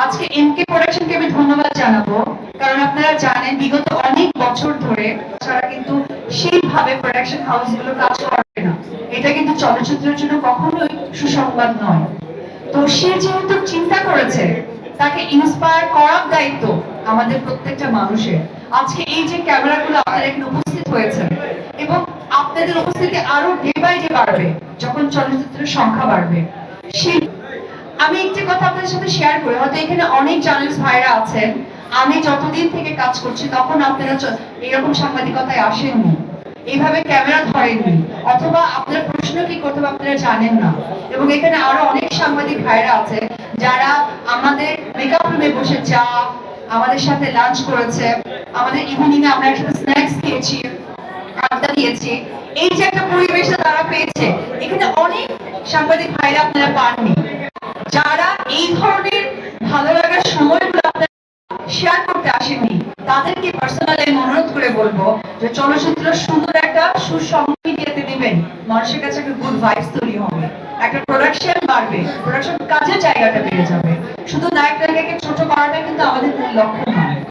আজকে এমকে প্রোডাকশনকে আমি ধন্যবাদ জানাবো, কারণ আপনারা জানেন বিগত অনেক বছর ধরে তারা কিন্তু সেইভাবে প্রোডাকশন হাউসগুলো কাজ করে না। এটা কিন্তু চলচ্চিত্রের জন্য কখনোই সুসংবাদ নয়। তো সে যেহেতু চিন্তা করেছে, তাকে ইন্সপায়ার করার দায়িত্ব আমাদের প্রত্যেকটা মানুষের। আজকে এই যে ক্যামেরাগুলো আপনারা এখানে উপস্থিত হয়েছেন, এবং আপনাদের উপস্থিতি আরো ডে বাই ডে বাড়বে যখন চলচ্চিত্রের সংখ্যা বাড়বে। আমি একটি কথা আপনাদের সাথে শেয়ার করি, হয়তো এখানে অনেক জার্নালিস্ট ভাইরা আছেন, আমি যতদিন থেকে কাজ করছি তখন আপনারা এরকম সাংবাদিকতায় আসেননি, এইভাবে ক্যামেরা ধরেননি, অথবা আপনার প্রশ্ন কি করতে হবে আপনারা জানেন না। এবং এখানে আরো অনেক সাংবাদিক ভাইরা আছে যারা আমাদের মেকআপ রুমে বসে চা, আমাদের সাথে লাঞ্চ করেছে, আমাদের ইভিনিং এ আমরা একসাথে স্ন্যাক্স খেয়েছি, আড্ডা দিয়েছি। এই যে একটা পরিবেশটা তারা পেয়েছে, এখানে অনেক সাংবাদিক ভাইরা আপনারা পাননি। যারা এই ধরনের ভালো লাগার সময়গুলো আপনারা শেয়ার করতে আসেননি, তাদেরকে পার্সোনালি অনুরোধ করে বলবো যে চলচ্চিত্র সুন্দর একটা সুসংগীতে দিবেন, মানুষের কাছে একটা গুড ভাইবস তৈরি হবে, একটা প্রোডাকশন বাড়বে, প্রোডাকশন কাজের জায়গাটা বেড়ে যাবে। শুধু নায়ক নায়িকাকে ছোট করাটা কিন্তু আমাদের মূল লক্ষ্য